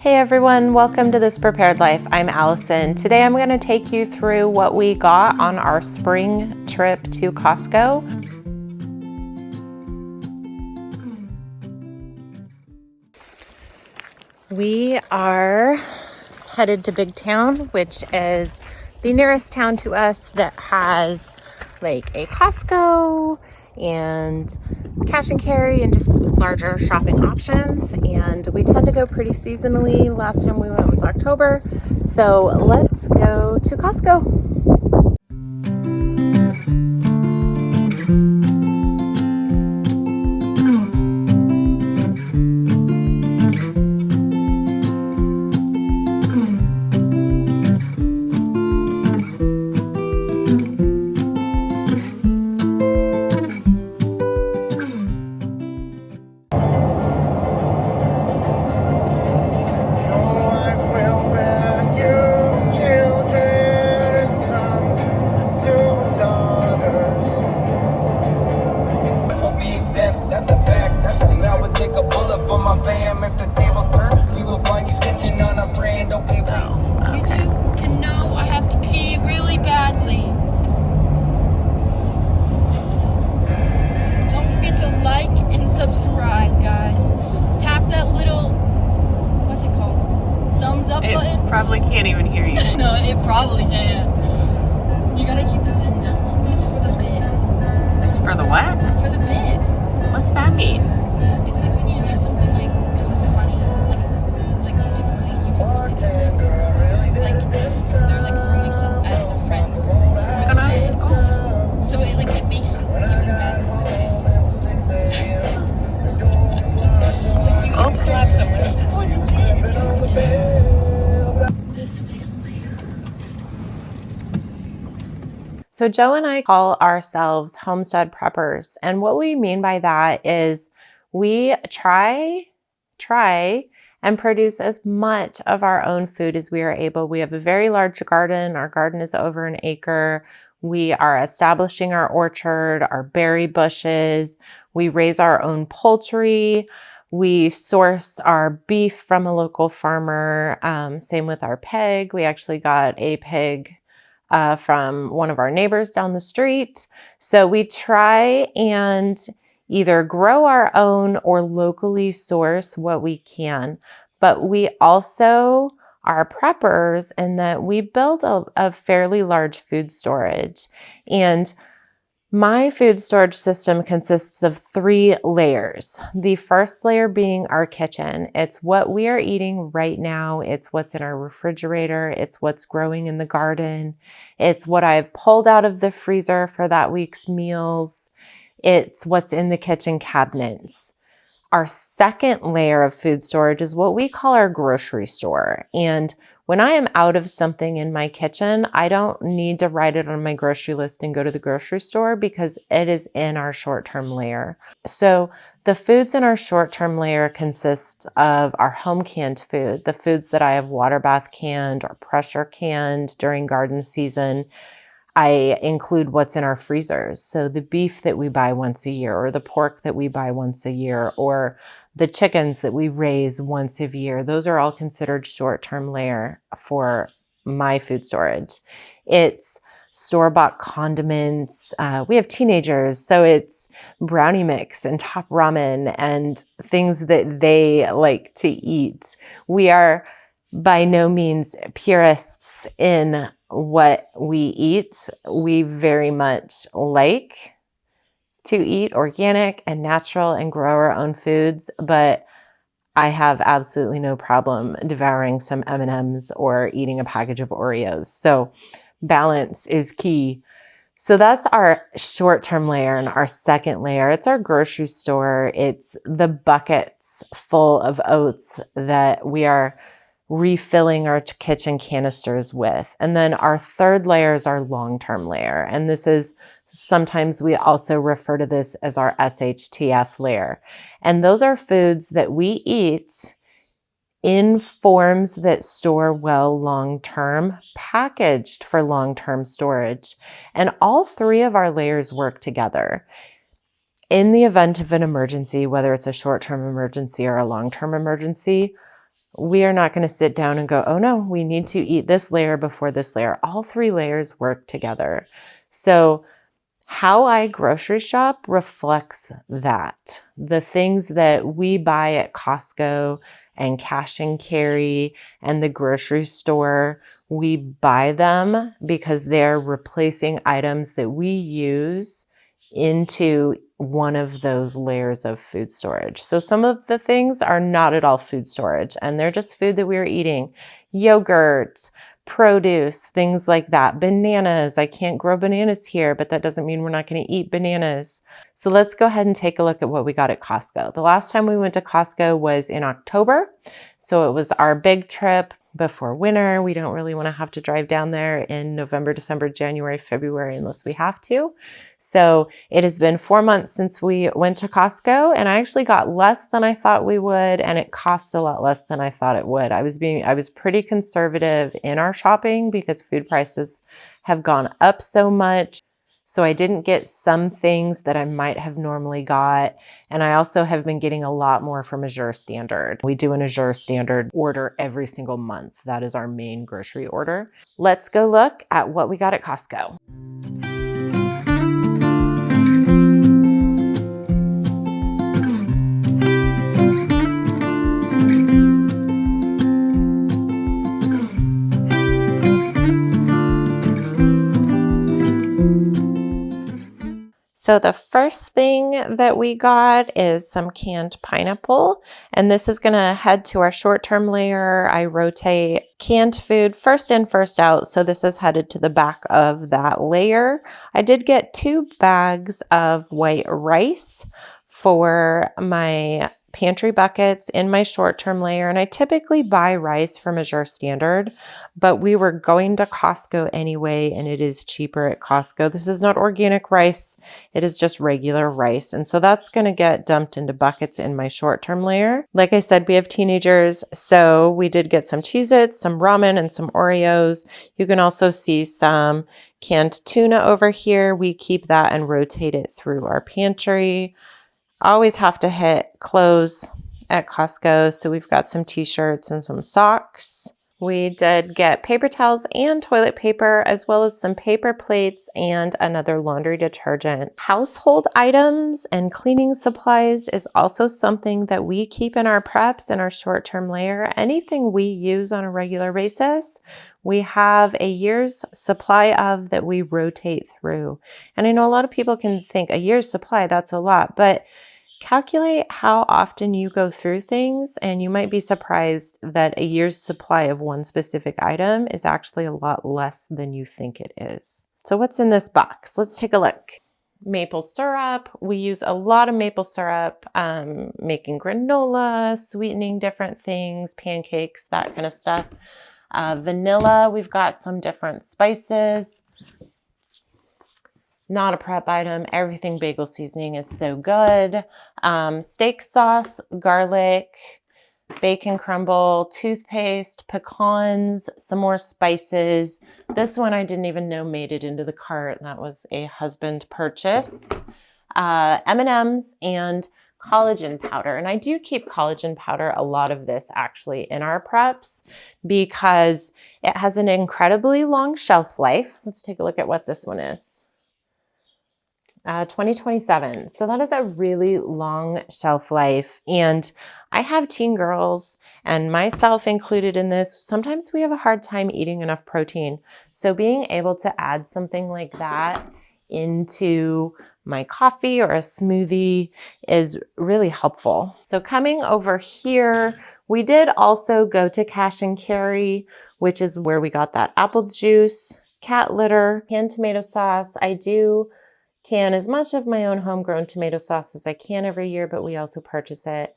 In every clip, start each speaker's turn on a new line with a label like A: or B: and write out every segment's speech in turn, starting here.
A: Hey everyone, welcome to This Prepared Life. I'm Allison. Today I'm going to take you through what we got on our spring trip to Costco. We are headed to Big Town, which is the nearest town to us that has like a Costco and cash and carry and just larger shopping options. And we tend to go pretty seasonally. Last time we went was October. So let's go to Costco.
B: Subscribe, guys. Tap that little, what's it called? Thumbs up button.
A: It probably can't even hear you.
B: No, it probably can't. You gotta keep this in now. It's for the bit.
A: It's for the what?
B: For the bit.
A: What's that mean?
B: It's like when you do something like, because it's funny, like typically YouTubers say this, like they're like throwing some at their friends.
A: What's going on in school?
B: So it makes doing bad things okay.
A: Oh,
B: slap someone. It's for the bit. This family.
A: So Joe and I call ourselves Homestead preppers. And what we mean by that is we try and produce as much of our own food as we are able. We have a very large garden. Our garden is over an acre. We are establishing our orchard, our berry bushes. We raise our own poultry. We source our beef from a local farmer. Same with our pig. We actually got a pig from one of our neighbors down the street. So we try and either grow our own or locally source what we can. But we also are preppers in that we build a fairly large food storage. And my food storage system consists of 3 layers. The first layer being our kitchen. It's what we are eating right now. It's what's in our refrigerator. It's what's growing in the garden. It's what I've pulled out of the freezer for that week's meals. It's what's in the kitchen cabinets. Our second layer of food storage is what we call our grocery store. And when I am out of something in my kitchen, I don't need to write it on my grocery list and go to the grocery store because it is in our short-term layer. So the foods in our short-term layer consist of our home canned food, the foods that I have water bath canned or pressure canned during garden season. I include what's in our freezers. So the beef that we buy once a year, or the pork that we buy once a year, or the chickens that we raise once a year. Those are all considered short-term layer for my food storage. It's store-bought condiments. We have teenagers, so it's brownie mix and top ramen and things that they like to eat. We are by no means purists in what we eat. We very much like to eat organic and natural and grow our own foods, but I have absolutely no problem devouring some M&Ms or eating a package of Oreos. So balance is key. So that's our short-term layer. And our second layer, it's our grocery store. It's the buckets full of oats that we are refilling our kitchen canisters with. And then our third layer is our long-term layer. And this is, sometimes we also refer to this as our SHTF layer. And those are foods that we eat in forms that store well long-term, packaged for long-term storage. And all 3 of our layers work together. In the event of an emergency, whether it's a short-term emergency or a long-term emergency, we are not going to sit down and go, oh no, we need to eat this layer before this layer. All 3 layers work together. So how I grocery shop reflects that. The things that we buy at Costco and cash and carry and the grocery store, we buy them because they're replacing items that we use into one of those layers of food storage. So some of the things are not at all food storage and they're just food that we're eating. Yogurt, produce, things like that. Bananas. I can't grow bananas here, but that doesn't mean we're not going to eat bananas. So let's go ahead and take a look at what we got at Costco. The last time we went to Costco was in October. So it was our big trip before winter. We don't really want to have to drive down there in November, December, January, February, unless we have to. So it has been 4 months since we went to Costco, and I actually got less than I thought we would, and it cost a lot less than I thought it would. I was pretty conservative in our shopping because food prices have gone up so much. So I didn't get some things that I might have normally got. And I also have been getting a lot more from Azure Standard. We do an Azure Standard order every single month. That is our main grocery order. Let's go look at what we got at Costco. So the first thing that we got is some canned pineapple, and this is gonna head to our short-term layer. I rotate canned food first in, first out, so this is headed to the back of that layer. I did get 2 bags of white rice for my pantry buckets in my short-term layer, and I typically buy rice from Azure Standard, but we were going to Costco anyway, and it is cheaper at Costco. This is not organic rice, it is just regular rice, and so that's going to get dumped into buckets in my short-term layer. Like I said, we have teenagers, so we did get some Cheez-Its, some ramen, and some Oreos. You can also see some canned tuna over here. We keep that and rotate it through our pantry. Always have to hit clothes at Costco. So we've got some t-shirts and some socks. We did get paper towels and toilet paper, as well as some paper plates and another laundry detergent. Household items and cleaning supplies is also something that we keep in our preps in our short-term layer. Anything we use on a regular basis, we have a year's supply of that we rotate through. And I know a lot of people can think a year's supply, that's a lot, but calculate how often you go through things, and you might be surprised that a year's supply of one specific item is actually a lot less than you think it is. So what's in this box? Let's take a look. Maple syrup. We use a lot of maple syrup, making granola, sweetening different things, pancakes, that kind of stuff. Vanilla, we've got some different spices. Not a prep item. Everything bagel seasoning is so good. Steak sauce, garlic, bacon crumble, toothpaste, pecans, some more spices. This one I didn't even know made it into the cart. That was a husband purchase. M&Ms and collagen powder. And I do keep collagen powder, a lot of this actually, in our preps because it has an incredibly long shelf life. Let's take a look at what this one is. 2027. So that is a really long shelf life. And I have teen girls, and myself included in this. Sometimes we have a hard time eating enough protein. So being able to add something like that into my coffee or a smoothie is really helpful. So coming over here, we did also go to cash and carry, which is where we got that apple juice, cat litter, canned tomato sauce. I do can as much of my own homegrown tomato sauce as I can every year, but we also purchase it.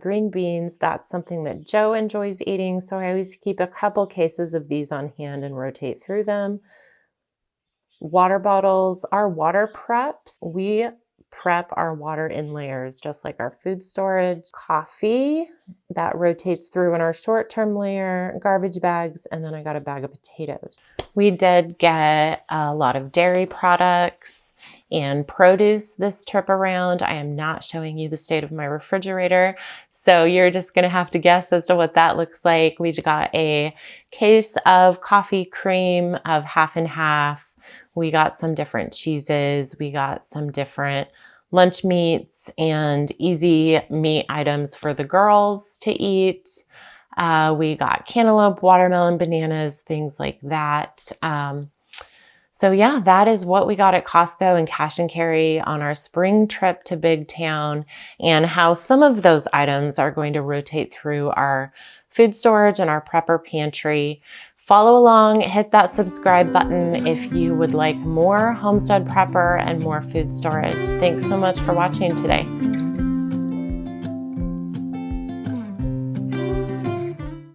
A: Green beans, that's something that Joe enjoys eating, so I always keep a couple cases of these on hand and rotate through them. Water bottles, our water preps, we prep our water in layers, just like our food storage. Coffee, that rotates through in our short-term layer. Garbage bags, and then I got a bag of potatoes. We did get a lot of dairy products and produce this trip around. I am not showing you the state of my refrigerator. So you're just gonna have to guess as to what that looks like. We got a case of coffee cream of half and half. We got some different cheeses. We got some different lunch meats and easy meat items for the girls to eat. We got cantaloupe, watermelon, bananas, things like that. So yeah, that is what we got at Costco and cash and carry on our spring trip to Big Town, and how some of those items are going to rotate through our food storage and our prepper pantry. Follow along, hit that subscribe button if you would like more Homestead Prepper and more food storage. Thanks so much for watching today.